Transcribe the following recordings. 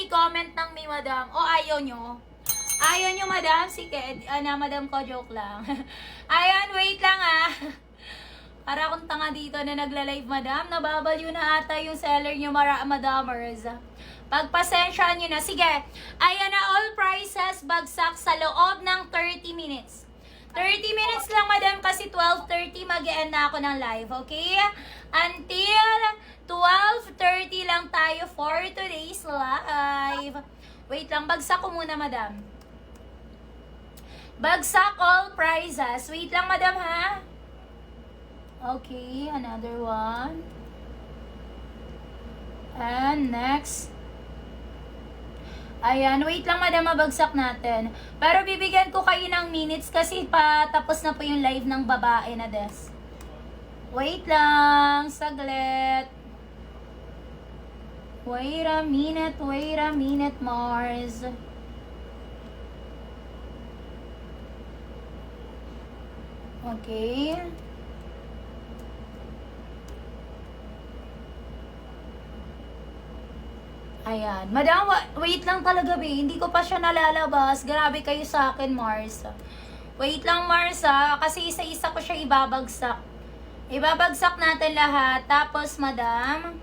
comment ng me, madam. O ayaw nyo? Ayaw nyo, madam? Sige, madam ko, joke lang. Ayan, wait lang Para akong tanga dito na nagla-live, madam. Nababalyo na ata yung seller nyo, madamers. Pagpasensyahan nyo na. Sige, ayan na, all prices bagsak sa loob ng 30 minutes. 30 minutes lang, madam, kasi 12:30 mag-e-end na ako ng live, okay? Until 12:30 lang tayo for today's live. Wait lang, bagsak ko muna, madam. Bagsak all prices. Wait lang, madam, ha? Okay, another one. And next. Ayan, wait lang, madam, mabagsak natin. Pero bibigyan ko kayo ng minutes kasi patapos na po yung live ng babae na des. Wait lang, saglit. Wait a minute, Mars. Okay. Ayan. Madam, wait lang talaga, be. Hindi ko pa siya nalalabas. Grabe kayo sa akin, Mars. Wait lang, Mars, kasi isa-isa ko siya ibabagsak. Ibabagsak natin lahat. Tapos, madam.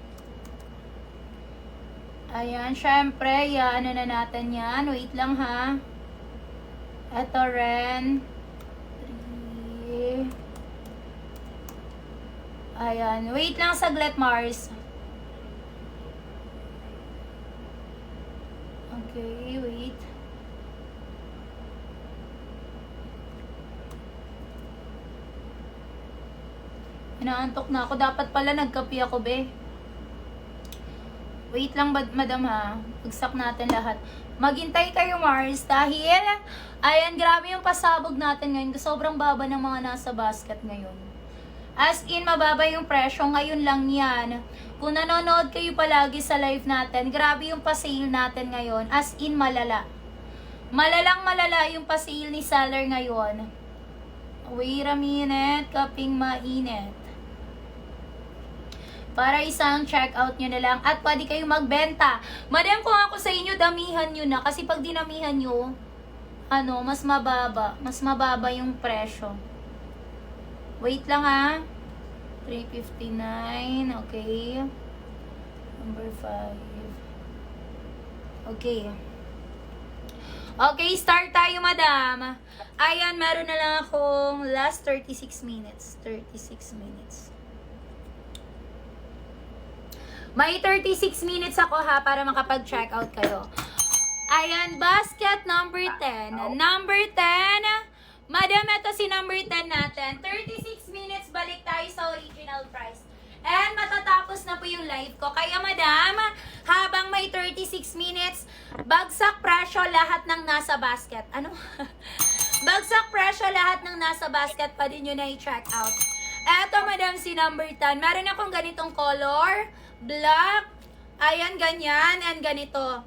Ayan, syempre, ano na natin yan. Wait lang, ha. Ito rin. 3. Ayan. Wait lang saglit, Mars. Okay, wait. Inaantok na ako. Dapat pala nagkape ako, be. Wait lang, madam, ha. Bagsak natin lahat. Maghintay kayo, Mars, dahil, ayan, grabe yung pasabog natin ngayon. Sobrang baba ng mga nasa basket ngayon. As in, mababa yung presyo. Ngayon lang yan. Kung nanonood kayo palagi sa live natin, grabe yung pa-sale natin ngayon. As in, malala. Malalang malala yung pa-sale ni seller ngayon. Wait a minute, kaping mainit. Para isang check-out nyo na lang. At pwede kayong magbenta. Madam, kung ako sa inyo, damihan nyo na. Kasi pag dinamihan nyo, mas mababa. Mas mababa yung presyo. Wait lang, ha. 359. Okay. Number 5. Okay. Okay, start tayo, madam. Ayan, meron na lang akong last 36 minutes. 36 minutes. May 36 minutes ako, ha, para makapag-check out kayo. Ayan, basket number 10. Number 10. Madam, ito si number 10 natin. 36 minutes, balik tayo sa original price. And matatapos na po yung live ko. Kaya, madam, habang may 36 minutes, bagsak presyo lahat ng nasa basket. Ano? Bagsak presyo lahat ng nasa basket, pa din nyo na i-check out. Eto, madam, si number 10. Meron akong ganitong color, black, ayan, ganyan, and ganito.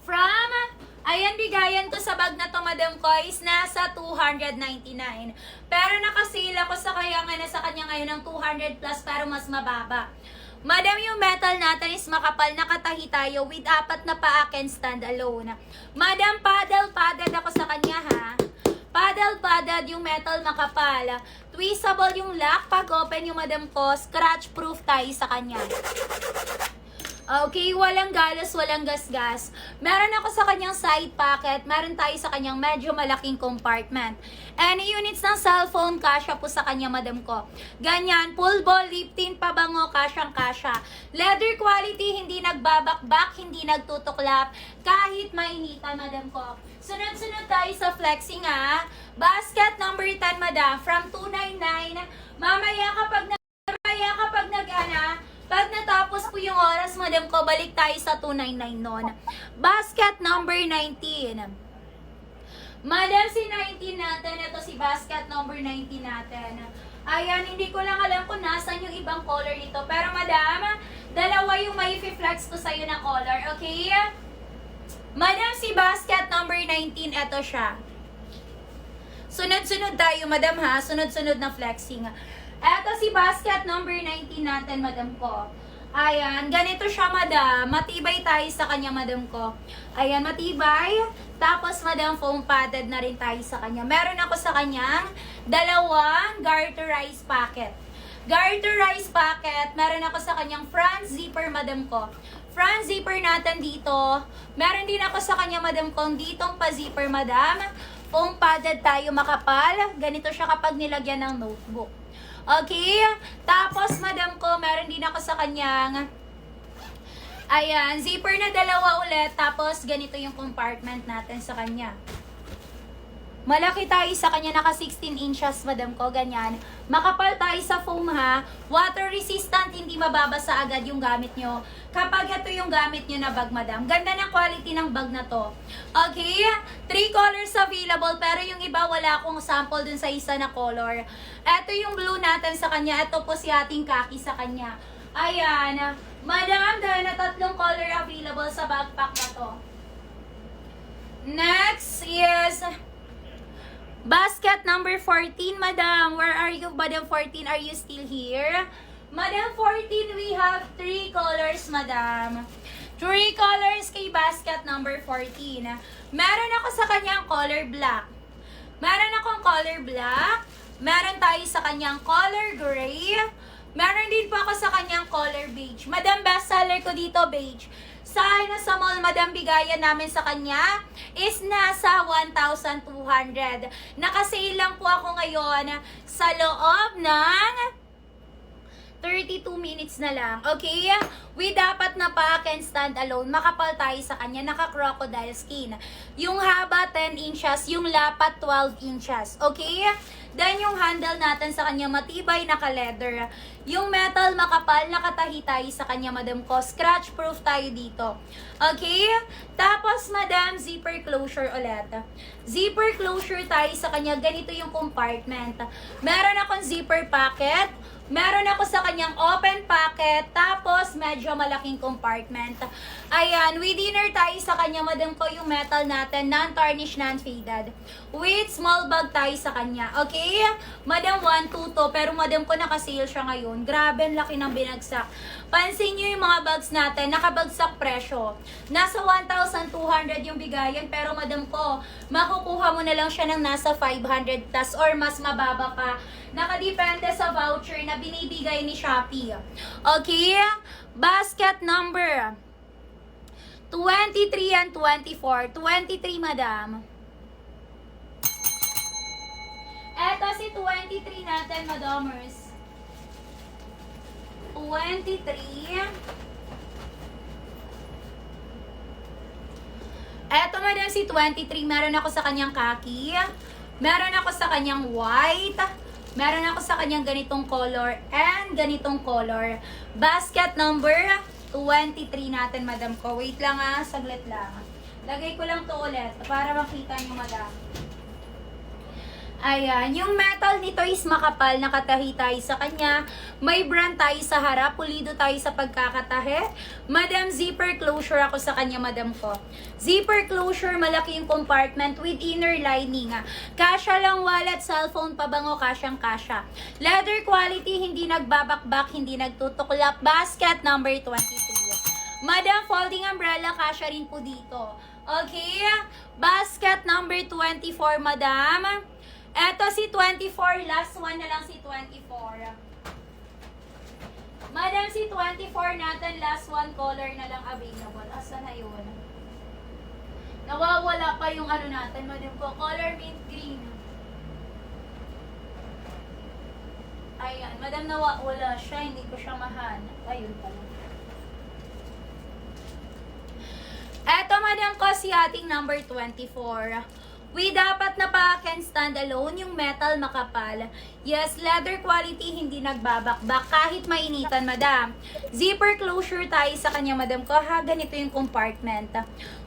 From, ayan, bigayan ko sa bag na to, madam ko, is nasa 299. Pero nakasale ako sa kaya nga nasa kanya ngayon ng 200 plus, pero mas mababa. Madam, yung metal natin is makapal, nakatahi tayo with 4 na paa can stand alone. Madam, padded ako sa kanya, ha. Padded yung metal makapal. Twistable yung lock. Pag open yung madam ko, scratch proof tayo sa kanya. Okay, walang galos, walang gasgas. Meron ako sa kanyang side pocket. Meron tayo sa kanyang medyo malaking compartment. Any units ng cellphone, kasya po sa kanya, madam ko. Ganyan, full ball, lip tint, pabango, kasyang-kasya. Leather quality, hindi nagbabakbak, hindi nagtutuklap, kahit mainitan, madam ko. Sunod-sunod tayo sa flexing, ha. Basket number 10, madam, from 299. Mamaya kapag pag natapos po yung oras, madam ko, balik tayo sa 299 nun. Basket number 19. Madam, si 19 natin. Ito si basket number 19 natin. Ayan, hindi ko lang alam kung nasan yung ibang color nito. Pero madam, dalawa yung may flex ko sa'yo na color. Okay? Madam, si basket number 19, ito siya. Sunod-sunod tayo, madam, ha? Sunod-sunod na flexing. Eto si basket number 19 natin, madam ko. Ayan, ganito siya, madam. Matibay tayo sa kanya, madam ko. Ayan, matibay. Tapos, madam, foam padded na rin tayo sa kanya. Meron ako sa kanyang dalawang garterized packet. Garterized packet, meron ako sa kanyang front zipper, madam ko. Front zipper natin dito. Meron din ako sa kanya, madam ko, ditong pa-zipper, madam. Foam padded tayo makapal. Ganito siya kapag nilagyan ng notebook. Okay? Tapos, madam ko, meron din ako sa kanyang, ayan, zipper na dalawa ulit. Tapos, ganito yung compartment natin sa kanya. Malaki tayo sa kanya, naka 16 inches, madam ko, ganyan. Makapal tayo sa foam, ha. Water resistant, hindi mababasa agad yung gamit nyo. Kapag ito yung gamit nyo na bag, madam. Ganda ng quality ng bag na to. Okay? 3 colors available, pero yung iba wala akong sample dun sa isa na color. Ito yung blue natin sa kanya. Ito po si ating khaki sa kanya. Ayan. Madam, dahil na 3 color available sa backpack na to. Next is basket number 14, madam. Where are you, madam 14? Are you still here? Madam 14, we have 3 colors, madam. 3 colors kay basket number 14. Meron ako sa kanyang color black. Meron akong color black. Meron tayo sa kanyang color gray. Meron din po ako sa kanyang color beige. Madam, best seller ko dito, beige. Sa mall, madam, bigayan namin sa kanya is nasa 1,200. Nakasale lang po ako ngayon sa loob ng 32 minutes na lang. Okay? We dapat na pack and stand alone. Makapal tayo sa kanya. Naka-crocodile skin. Yung haba 10 inches. Yung lapat 12 inches. Okay? Then yung handle natin sa kanya matibay, naka-leather. Yung metal makapal, nakatahi tayo sa kanya, madam ko. Scratch proof tayo dito. Okay? Tapos, madam, zipper closure ulit. Zipper closure tayo sa kanya. Ganito yung compartment. Meron akong zipper pocket. Meron ako sa kanyang open pocket, tapos medyo malaking compartment. Ayan, with dinner tayo sa kanya, madam ko, yung metal natin, non-tarnish, non-faded. With small bag tayo sa kanya, okay? Madam, 122, pero madam ko nakasale siya ngayon. Grabe, ang laki ng binagsak. Pansin nyo yung mga bags natin, nakabagsak presyo. Nasa 1,200 yung bigayan, pero madam ko, makukuha mo na lang siya ng nasa 500 plus or mas mababa pa. Nakadepende sa voucher na binibigay ni Shopee. Okay? Basket number 23 and 24. 23, madam. Eto si 23 natin, madamers. 23. Eto, madam, si 23. Meron ako sa kanyang khaki. Meron ako sa kanyang white. Meron ako sa kanyang ganitong color and ganitong color. Basket number 23 natin, madam ko. Wait lang ha, saglit lang. Lagay ko lang to ulit para makita nyo, madam. Ayan, yung metal nito is makapal, nakatahi tayo sa kanya. May brand tayo sa harap, pulido tayo sa pagkakatahi. Madam, zipper closure ako sa kanya, madam ko. Zipper closure, malaki yung compartment with inner lining. Kasya lang wallet, cellphone, pabango, kasyang-kasya. Leather quality, hindi nagbabakbak, hindi nagtutuklap. Basket number 23. Madam, folding umbrella, kasya rin po dito. Okay? Basket number 24, madam. Eto si 24, last one na lang si 24. Madam, si 24 natin, last one color na lang available. Asa na yun? Nawawala pa yung ano natin, madam ko. Color mint green. Ayan, madam, nawawala siya. Hindi ko siya mahanap. Ayun pala. Eto, madam ko, si ating number 24. We dapat na pack and stand alone, yung metal makapal. Yes, leather quality, hindi nagbabakbak kahit mainitan, madam. Zipper closure tayo sa kanya, madam ko. Ha, ganito yung compartment.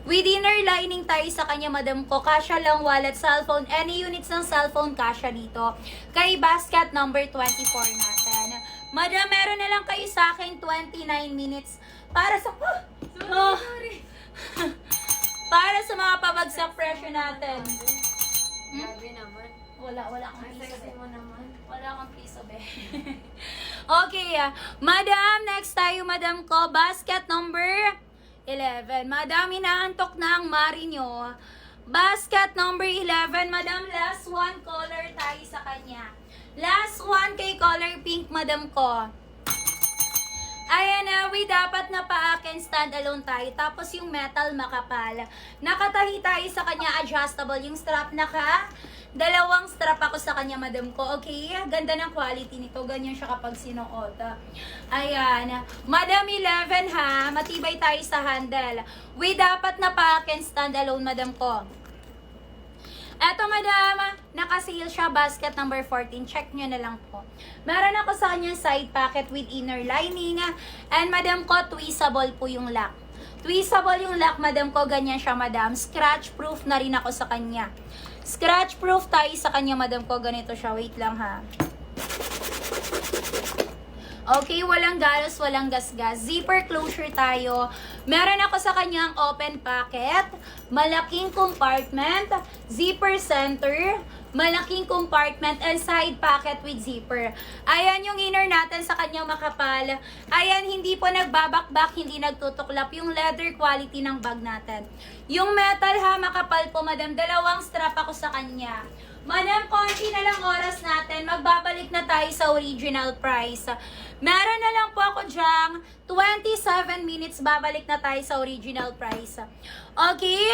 With inner lining tayo sa kanya, madam ko. Kasya lang wallet, cellphone. Any units ng cellphone, kasya dito. Kay basket number 24 natin. Madam, meron na lang kayo sa akin 29 minutes para sa... Sorry. Para sa mga pabagsak presyo natin. Grabe naman. Wala akong piso, Sexy be. mo naman. Wala akong piso, be. Okay, madam, next tayo, madam ko. Basket number 11. Madam, inaantok na ang mari nyo. Basket number 11, madam, last one color tayo sa kanya. Last one kay color pink, madam ko. Ayan na, we dapat na pa-akin stand alone tayo. Tapos yung metal makapal. Nakatahi tayo sa kanya, adjustable. Yung strap dalawang strap ako sa kanya, madam ko. Okay? Ganda ng quality nito. Ganyan siya kapag sinuot. Ayan. Madam 11 ha. Matibay tayo sa handle. We dapat na pa-akin stand alone, madam ko. Eto, madam, naka-sale siya, basket number 14. Check nyo na lang po. Meron ako sa kanyang side pocket with inner lining. And madam ko, twistable po yung lock. Twistable yung lock, madam ko. Ganyan siya, madam. Scratch proof na rin ako sa kanya. Scratch proof tayo sa kanya, madam ko. Ganito siya. Wait lang, ha. Okay, walang galos, walang gasgas. Zipper closure tayo. Meron ako sa kanyang open pocket, malaking compartment, zipper center, malaking compartment, and side pocket with zipper. Ayan yung inner natin sa kanyang makapal. Ayan, hindi po nagbabakbak, hindi nagtutuklap yung leather quality ng bag natin. Yung metal ha, makapal po, madam. Dalawang strap ako sa kanya. Madam, konti na lang oras natin. Magbabalik na tayo sa original price. Meron na lang po ako dyang 27 minutes. Babalik na tayo sa original price. Okay.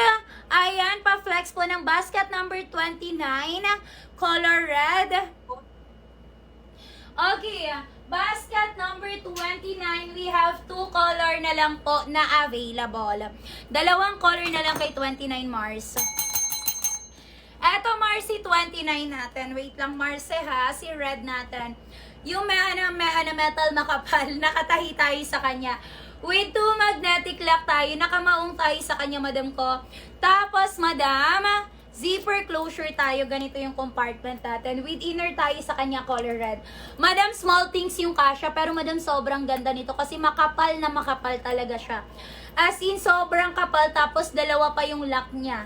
Ayan, pa-flex po ng basket number 29. Color red. Okay. Basket number 29. We have 2 color na lang po na available. Dalawang color na lang kay 29 Mars. Eto, Marcy 29 natin. Wait lang, Marcy ha. Si red natin. Yung may metal makapal. Nakatahi tayo sa kanya. With 2 magnetic lock tayo. Nakamaong tayo sa kanya, madam ko. Tapos, madam, zipper closure tayo. Ganito yung compartment natin. With inner tayo sa kanya, color red. Madam, small things yung kasya. Pero, madam, sobrang ganda nito. Kasi makapal na makapal talaga siya. As in, sobrang kapal. Tapos, dalawa pa yung lock niya.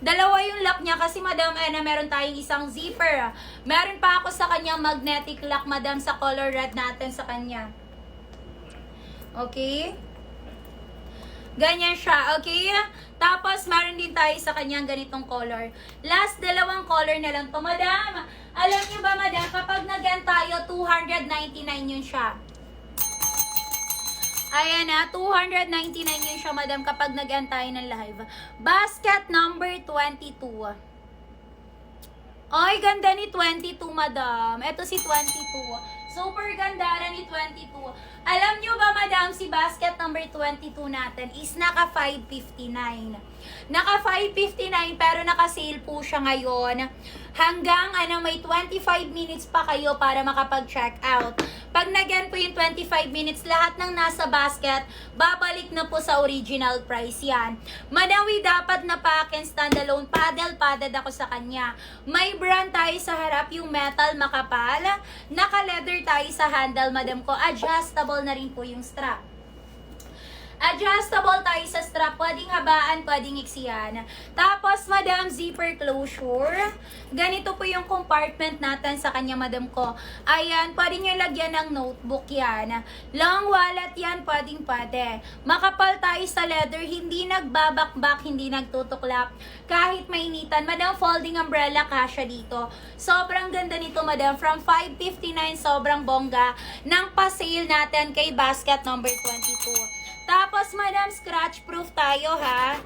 Dalawa yung lock niya kasi, madam, meron tayong isang zipper. Meron pa ako sa kanyang magnetic lock, madam, sa color red natin sa kanya. Okay? Ganyan siya, okay? Tapos, meron din tayo sa kanyang ganitong color. Last, dalawang color na lang to, madam. Alam niyo ba, madam, kapag nag-end tayo, 299 yun siya. Ayan na, 299 yun siya, madam, kapag nag-end tayo ng live. Basket number 22. Ay, ganda ni 22, madam. Ito si 22. Super ganda ni 22. Alam nyo ba, madam, si basket number 22 natin is naka 559. Naka 559 pero naka-sale po siya ngayon. Hanggang may 25 minutes pa kayo para makapag-check out. Pag nag-end po yung 25 minutes, lahat ng nasa basket, babalik na po sa original price yan. Madam, we dapat na pack and standalone. Padded ako sa kanya. May brand tayo sa harap, yung metal makapal. Naka-leather tayo sa handle, madam ko. Adjustable na rin po yung strap. Adjustable tayo sa strap. Pwedeng habaan, pwedeng iksiyan. Tapos, madam, zipper closure. Ganito po yung compartment natin sa kanya, madam ko. Ayan, pwede nyo lagyan ng notebook yan. Long wallet yan, pwede. Makapal tayo sa leather, hindi nagbabakbak, hindi nagtutuklap. Kahit mainitan, madam, folding umbrella, kasya dito. Sobrang ganda nito, madam. From 559, sobrang bongga ng pa-sale natin kay basket number 22. Tapos, madam, scratch proof tayo, ha?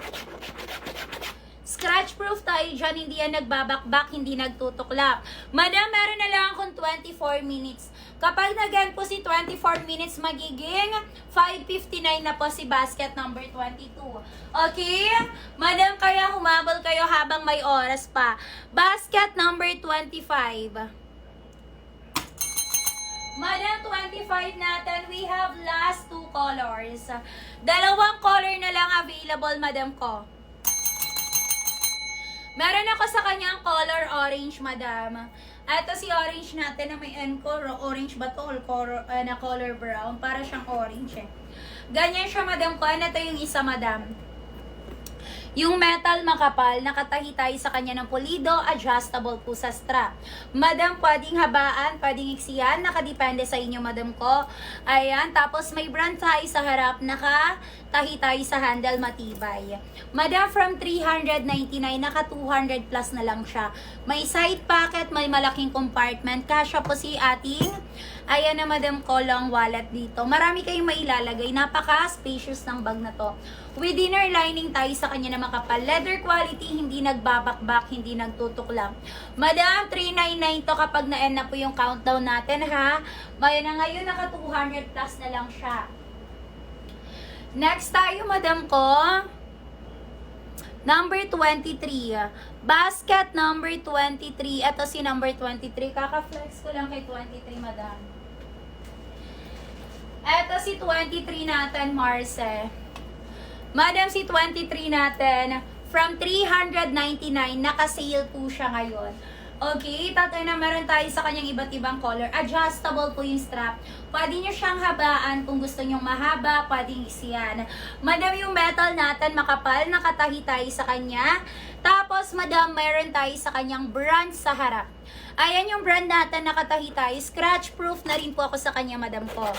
Scratch proof tayo dyan, hindi yan nagbabakbak, hindi nagtutuklap. Madam, meron na lang akong 24 minutes. Kapag nag-end po si 24 minutes, magiging 5:59 na po si basket number 22. Okay? Madam, kaya humabol kayo habang may oras pa. Basket number 25. Madam, 25 natin, we have last 2 colors. Dalawang color na lang available, madam ko. Meron ako sa kanyang color orange, madam. Ito si orange natin na may encore. Orange ba to? Na color brown. Para siyang orange eh. Ganyan siya, madam ko. Ito yung isa, madam. Yung metal makapal, nakatahi tayo sa kanya ng pulido, adjustable po sa strap. Madam, pwedeng habaan, pwedeng iksiyan, nakadepende sa inyo, madam ko. Ayan, tapos may brand tayo sa harap, nakatahi tayo sa handle, matibay. Madam, from 399, naka 200 plus na lang siya. May side pocket, may malaking compartment, kasya po si ating, ayan na madam ko, long wallet dito. Marami kayong mailalagay, napaka-spacious ng bag na to. With inner lining tayo sa kanya na makapal. Leather quality, hindi nagbabakbak, hindi nagtutuklang. Madam, 399 to kapag na-end na po yung countdown natin, ha? Bayan na ngayon, naka 200 plus na lang siya. Next tayo, madam ko. Number 23. Basket number 23. Ito si number 23. Kaka-flex ko lang kay 23, madam. Ito si 23 natin, Marce. Madam, si 23 natin, from 399, naka-sale po siya ngayon. Okay, tatay na meron tayo sa kanyang iba't ibang color. Adjustable po yung strap. Pwede nyo siyang habaan kung gusto nyong mahaba, pwedeng isiyan. Madam, yung metal natin makapal, nakatahi tayo sa kanya. Tapos, madam, meron tayo sa kanyang brand sa harap. Ayan yung brand natin, nakatahi tayo. Scratch proof na rin po ako sa kanya, madam ko.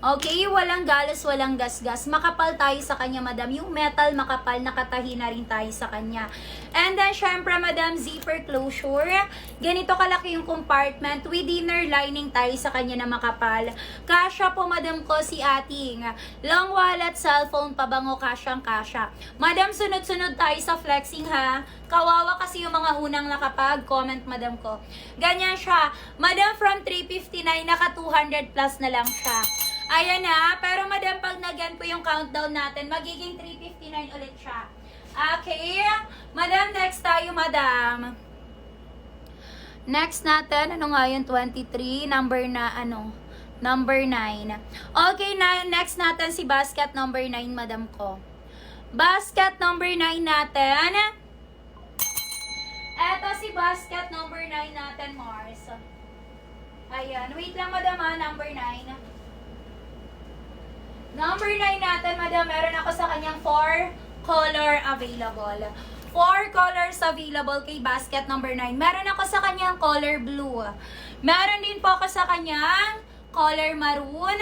Okay, walang galos, walang gasgas. Makapal tayo sa kanya, madam. Yung metal makapal, nakatahi na rin tayo sa kanya. And then, syempre, madam, zipper closure. Ganito kalaki yung compartment. With inner lining tayo sa kanya na makapal. Kasya po, madam ko, si ating long wallet, cellphone, pabango, kasyang-kasya. Madam, sunod-sunod tayo sa flexing, ha? Kawawa kasi yung mga unang nakapag-comment, madam ko. Ganyan siya. Madam, from 359, naka 200 plus na lang siya. Ayan na, pero madam, pag nag-end po yung countdown natin, magiging 359 ulit siya. Okay? Madam, next tayo, madam. Next natin, ano nga yun, 23, number 9. Okay, next natin si basket number 9, madam ko. Basket number 9 natin. Eto si basket number 9 natin, Mars. Ayan, wait lang, madam, number 9. Number 9 natin, madam, meron ako sa kanyang 4 color available. 4 colors available kay basket number 9. Meron ako sa kanyang color blue. Meron din po ako sa kanyang color maroon.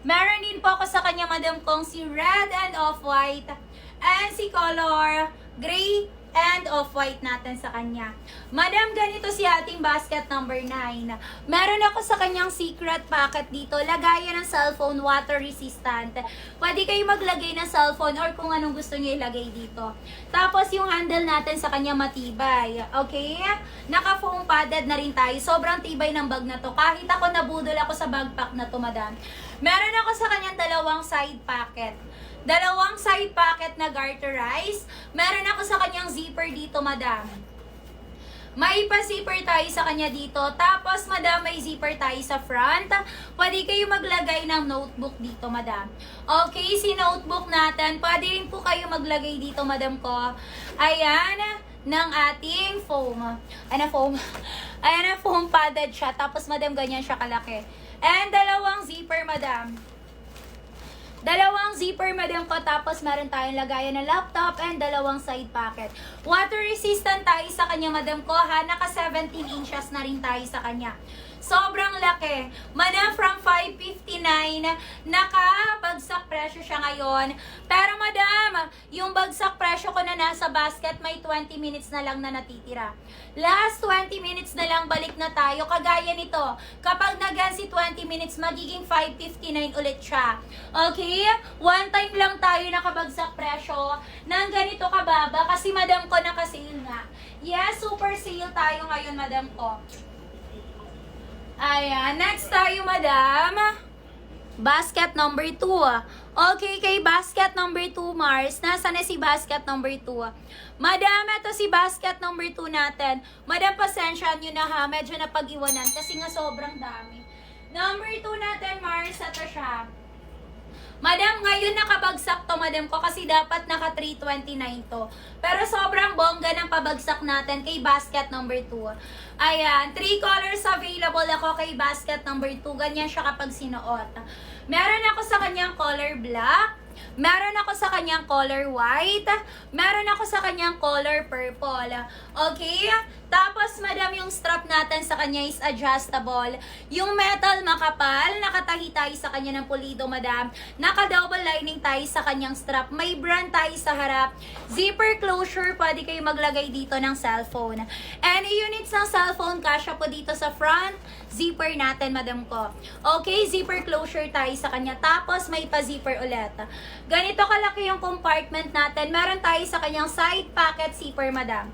Meron din po ako sa kanyang, madam, kong si red and off-white. And si color gray and off-white natin sa kanya. Madam, ganito si ating basket number 9. Meron ako sa kanyang secret pocket dito. Lagayan ng cellphone, water resistant. Pwede kayo maglagay ng cellphone or kung anong gusto niyo ilagay dito. Tapos yung handle natin sa kanya matibay. Okay? Naka-foam padded na rin tayo. Sobrang tibay ng bag na to. Kahit ako nabudol ako sa bagpack na to, madam. Meron ako sa kanyang dalawang side pocket. Dalawang side pocket na garterized. Meron ako sa kanyang zipper dito, madam. May pa-zipper tayo sa kanya dito. Tapos, madam, may zipper tayo sa front. Pwede kayo maglagay ng notebook dito, madam. Okay, si notebook natin. Pwede rin po kayo maglagay dito, madam ko. Ayan, ng ating foam. Ayan, foam padded siya. Tapos, madam, ganyan siya kalaki. And dalawang zipper, madam. Dalawang zipper, madam ko, tapos meron tayong lagayan ng laptop and dalawang side pocket. Water resistant tayo sa kanya, madam ko, ha? Naka 17 inches na rin tayo sa kanya. Sobrang laki. Madam, from 559, nakabagsak presyo siya ngayon. Pero madam, yung bagsak presyo ko na nasa basket, may 20 minutes na lang na natitira. Last 20 minutes na lang, balik na tayo. Kagaya nito, kapag nag-end si 20 minutes, magiging 559 ulit siya. Okay? One time lang tayo nakabagsak presyo ng ganito kababa kasi madam ko nakasale nga. Yes, super sale tayo ngayon, madam ko. Ayan, next tayo, madam. Basket number 2. Okay, kay basket number 2, Mars. Nasaan na si basket number 2? Madam, ito si basket number 2 natin. Madam, pasensya nyo na, ha. Medyo napag-iwanan kasi nga sobrang dami. Number 2 natin, Mars. Ito siya. Madam, ngayon nakabagsak to, madam ko, kasi dapat naka 329 to. Pero sobrang bongga ng pabagsak natin kay basket number 2. Ayan, 3 colors available ako kay basket number 2. Ganyan siya kapag sinuot. Meron ako sa kanyang color black. Meron ako sa kanyang color white. Meron ako sa kanyang color purple. Okay? Tapos, madam, yung strap natin sa kanya is adjustable. Yung metal makapal, nakatahi tayo sa kanya ng pulido, madam. Naka-double lining tayo sa kanyang strap. May brand tayo sa harap. Zipper closure, pwede kayo maglagay dito ng cellphone. Any units ng cellphone, kasya po dito sa front. Zipper natin, madam ko. Okay, zipper closure tayo sa kanya. Tapos, may pa-zipper ulit. Ganito kalaki yung compartment natin. Meron tayo sa kanyang side pocket zipper, madam.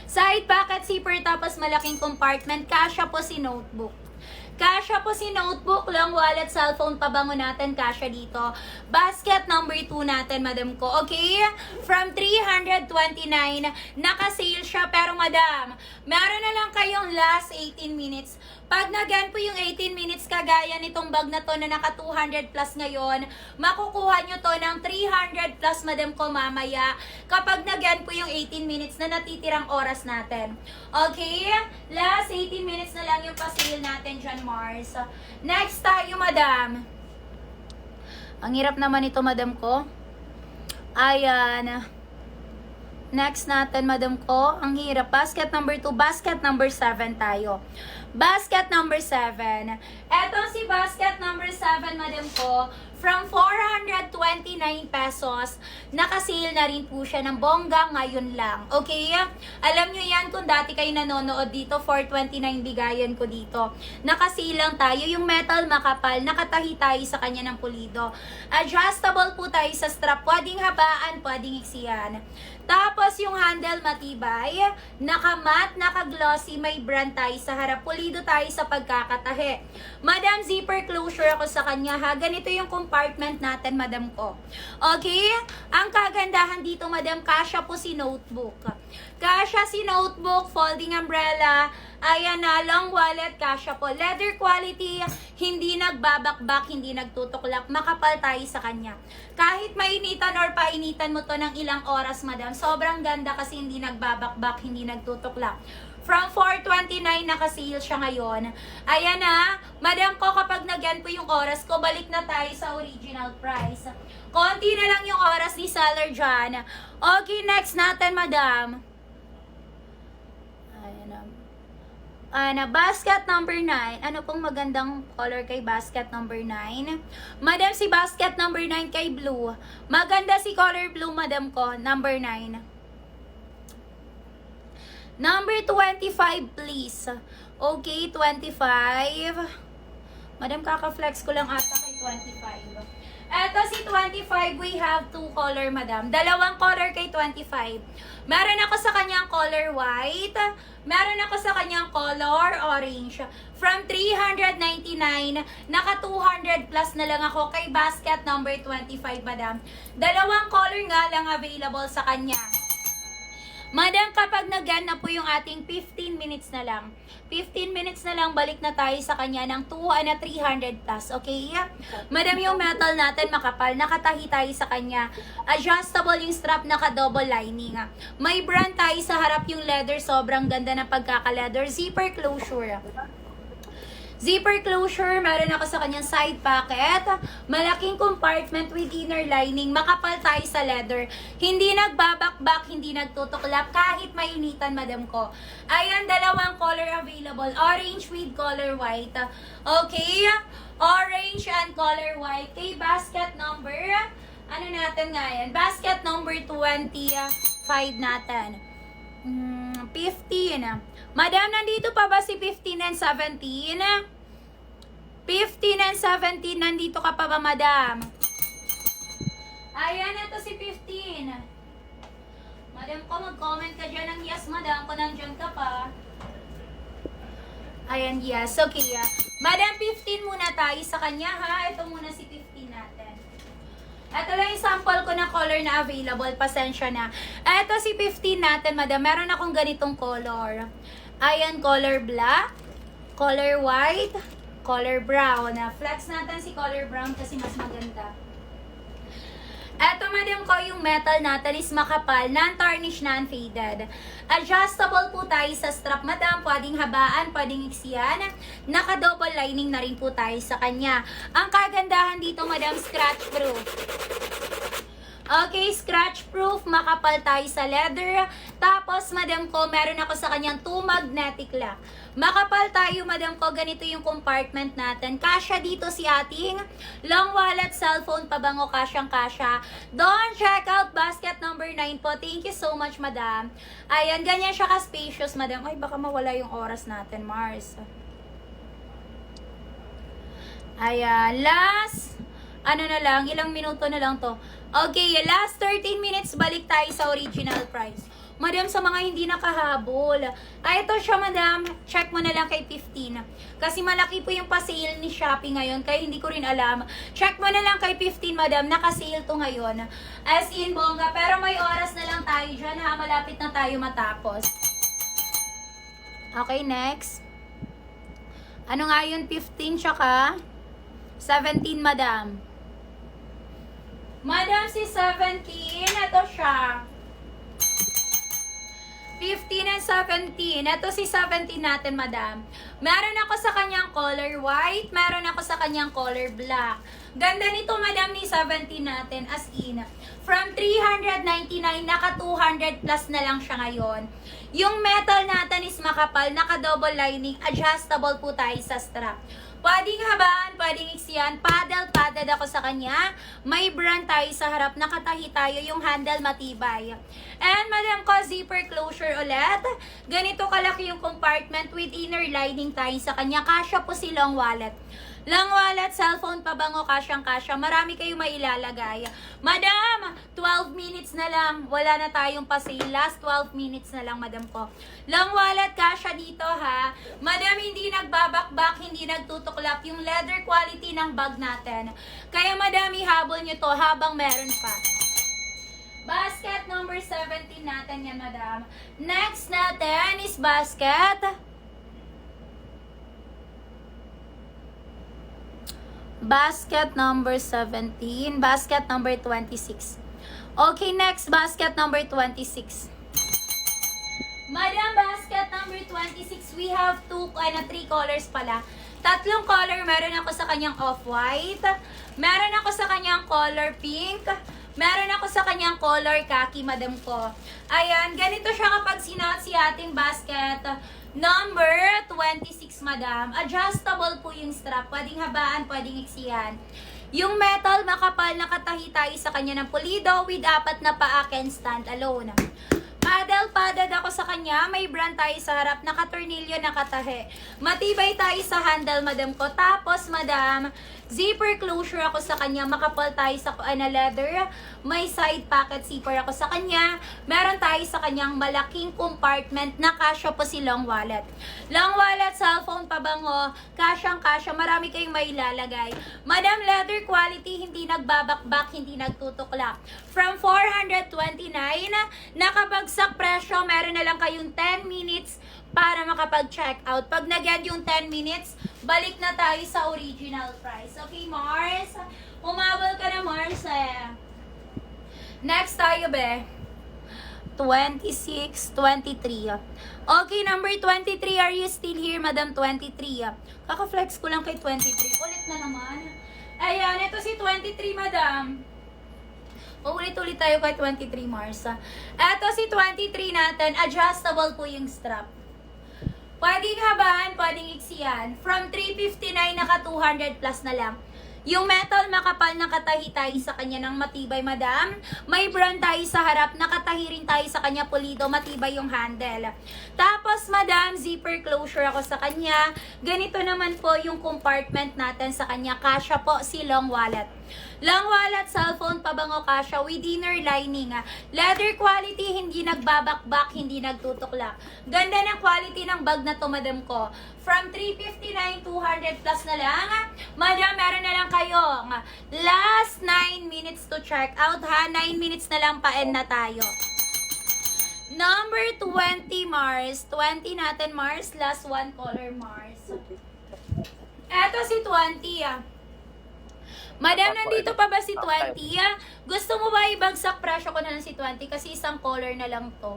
Side pocket zipper, tapos malaking compartment. Kasya po si notebook. Kasya po si notebook lang, wallet, cellphone, pabango natin, kasya dito. Basket number 2 natin, madam ko. Okay? From 329, naka-sale siya. Pero madam, meron na lang kayong last 18 minutes. Pag nag-end po yung 18 minutes, kagaya nitong bag na to na naka 200 plus ngayon, makukuha nyo to ng 300 plus, madam ko, mamaya. Kapag nag-end po yung 18 minutes na natitirang oras natin. Okay? Last 18 minutes na lang yung pa-sale natin dyan, Mars. Next tayo, madam. Ang hirap naman ito, madam ko. Ayan. Next natin, madam ko. Ang hirap. Basket number 2. Basket number 7 tayo. Basket number 7. Eto si basket number 7, madam ko. From 429 pesos, nakasale na rin po siya ng bongga ngayon lang. Okay? Alam nyo yan, kung dati kayo nanonood dito, 429 bigayan ko dito. Nakasale lang tayo. Yung metal makapal, nakatahi tayo sa kanya ng pulido. Adjustable po tayo sa strap. Pwedeng habaan, pwedeng iksiyan. Tapos yung handle matibay, naka-matte, naka-glossy, may brand tayo sa harap. Pulido tayo sa pagkakatahi. Madam, zipper closure ako sa kanya ha. Ganito yung compartment natin, madam ko. Okay? Ang kagandahan dito, madam, kasya po si notebook. Kasya si notebook, folding umbrella, ayan na, long wallet, kasya po. Leather quality, hindi nagbabakbak, hindi nagtutuklap, makapal tayo sa kanya. Kahit mainitan or painitan mo to ng ilang oras, madam, sobrang ganda kasi hindi nagbabakbak, hindi nagtutuklap. From 429, naka-sale siya ngayon. Ayan na, madam ko, kapag nagyan po yung oras ko, balik na tayo sa original price. Konti na lang yung oras ni seller dyan. Okay, next natin, madam. Ayan na, basket number 9. Ano pong magandang color kay basket number 9? Madam, si basket number 9 kay blue. Maganda si color blue, madam ko, number 9. Number 25, please. Okay, 25. Madam, kaka-flex ko lang ata kay 25. Eto si 25, we have 2 color, madam. Dalawang color kay 25. Meron ako sa kanyang color white. Meron ako sa kanyang color orange. From 399, naka 200 plus na lang ako kay basket number 25, madam. Dalawang color nga lang available sa kanya. Madam, kapag nag-end na po yung ating 15 minutes na lang, 15 minutes na lang, balik na tayo sa kanya ng 300 plus, okay? Madam, yung metal natin makapal, nakatahi tayo sa kanya. Adjustable yung strap, naka-double lining. May brand tayo sa harap, yung leather, sobrang ganda ng pagkaka-leather. Zipper closure. Zipper closure, meron ako sa kanyang side pocket. Malaking compartment with inner lining. Makapal tayo sa leather. Hindi nagbabakbak, hindi nagtutuklap. Kahit mainitan, madam ko. Ayan, dalawang color available. Orange with color white. Okay? Orange and color white. Okay, basket number, ano natin nga yan? Basket number 25 natin. 15. Madam, nandito pa ba si 15 and 17? 15 and 17, nandito ka pa ba, madam? Ayan, ito si 15. Madam ko, mag-comment ka dyan ng yes, madam, kung nandyan ka pa. Ayan, yes. Okay, Madam, 15 muna tayo sa kanya, ha? Ito muna si 15 natin. Ito lang yung sample ko na color na available. Pasensya na. Ito si 15 natin, madam. Meron akong ganitong color. Ayan, color black, color white, color brown. Flex natin si color brown kasi mas maganda. Eto madam ko, yung metal natin is makapal, non-tarnish, non-faded. Adjustable po tayo sa strap, madam. Pwedeng habaan, pwedeng iksiyan. Naka-double lining na rin po tayo sa kanya. Ang kagandahan dito, madam, scratch proof. Okay, scratch proof, makapal tayo sa leather. Tapos, madam ko, meron ako sa kanyang 2 magnetic lock. Makapal tayo, madam ko, ganito yung compartment natin. Kasya dito si ating long wallet, cellphone, pabango, kasyang-kasya. Don't check out basket number 9 po. Thank you so much, madam. Ayan, ganyan siya ka-spacious, madam. Ay, baka mawala yung oras natin, Mars. Ayan, last, ano na lang, ilang minuto na lang to. Okay, last 13 minutes, balik tayo sa original price. Madam, sa mga hindi nakahabol, ito siya, madam, check mo na lang kay 15. Kasi malaki po yung pa-sale ni Shopee ngayon, kaya hindi ko rin alam. Check mo na lang kay 15, madam, naka-sale to ngayon. As in, bongga, pero may oras na lang tayo dyan, ha, malapit na tayo matapos. Okay, next. Ano nga yun, 15, tsaka 17, madam. Madam, si 17, ito siya. 15 and 17. Ito si 17 natin, madam. Meron ako sa kanyang color white, meron ako sa kanyang color black. Ganda nito, madam, ni 17 natin, as in. From 399, naka 200 plus na lang siya ngayon. Yung metal natin is makapal, naka double lining, adjustable po tayo sa strap. Pwedeng habaan, pwedeng iksiyan, padded ako sa kanya. May brand tayo sa harap, nakatahi tayo, yung handle matibay. And madam ko, zipper closure ulit. Ganito kalaki yung compartment with inner lining tayo sa kanya. Kasya po si long wallet. Long wallet, cellphone, pabango, kasyang-kasya. Marami kayong mailalagay. Madam, 12 minutes na lang. Wala na tayong pa-sale. Last 12 minutes na lang, madam ko. Long wallet, kasya dito, ha. Madam, hindi nagbabakbak, hindi nagtutuklap yung leather quality ng bag natin. Kaya, madam, ihabol nyo to habang meron pa. Basket number 17 natin yan, madam. Next natin is basket number 17, basket number 26. Okay, next, basket number 26. Madam, basket number 26, we have 3 colors pala. 3 color, meron ako sa kanyang off-white, meron ako sa kanyang color pink, meron ako sa kanyang color khaki, madam ko. Ayan, ganito siya kapag sinuot si ating basket number 26, madam. Adjustable po yung strap. Pwedeng habaan, pwedeng iksiyan. Yung metal, makapal, nakatahi tayo sa kanya ng pulido with 4 na paa can stand alone. Padded ako sa kanya. May brand tayo sa harap. Nakatornilyo, nakatahi. Matibay tayo sa handle, madam ko. Tapos, madam, zipper closure ako sa kanya. Makapal tayo sa leather. May side pocket zipper ako sa kanya. Meron tayo sa kanyang malaking compartment na kasya po si long wallet. Long wallet, cellphone, pabango, kasyang-kasya. Marami kayong mailalagay. Madam, leather quality, hindi nagbabakbak, hindi nagtutuklap. From 429, nakabagsak presyo, meron na lang kayong 10 minutes para makapag-check out. Pag nag-end yung 10 minutes, balik na tayo sa original price. Okay, Mars? Umabol ka na, Mars, eh. Next tayo, be. 26, 23. Okay, number 23, are you still here, Madam 23? Kaka-flex ko lang kay 23. Ulit na naman. Ayan, ito si 23, Madam. Ulit-ulit tayo kay 23, Mars. Ito si 23 natin, adjustable po yung strap. Pwedeng habaan, pwedeng iksiyan. From 359, naka 200 plus na lang. Yung metal, makapal, nakatahi tayo sa kanya ng matibay, madam. May brand tayo sa harap, nakatahi rin tayo sa kanya pulido, matibay yung handle. Tapos, madam, zipper closure ako sa kanya. Ganito naman po yung compartment natin sa kanya. Kasya po si long wallet. Long wallet, cellphone, pabango, kasya with inner lining. Leather quality, hindi nagbabakbak, hindi nagtutuklak. Ganda ng quality ng bag na to, madam ko. From 359, 200 plus na lang. Madam, meron na lang kayong last 9 minutes to check out, ha? 9 minutes na lang, pa-end na tayo. Number 20, Mars. 20 natin, Mars. Last one color, Mars. Eto si 20, Madam, Opo, nandito pa ba si 20? Gusto mo ba ibagsak presyo ko na lang si 20? Kasi isang color na lang to.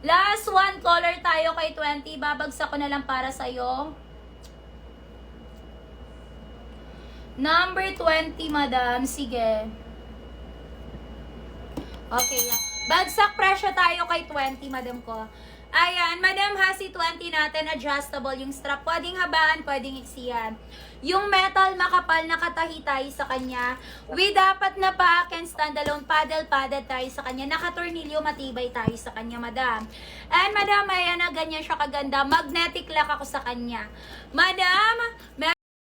Last one color tayo kay 20. Babagsak ko na lang para sa'yo. Number 20, madam. Sige. Okay lang. Bagsak presyo tayo kay 20, madam ko. Ayan, madam ha, si 20 natin, adjustable yung strap. Pwedeng habaan, pwedeng iksiyan. Yung metal, makapal, nakatahi-tahi sa kanya. With dapat na back and standalone, paddle tayo sa kanya. Nakatornilyo, matibay tayo sa kanya, madam. And madam, ayan na, ganyan siya kaganda. Magnetic lock ako sa kanya. Madam,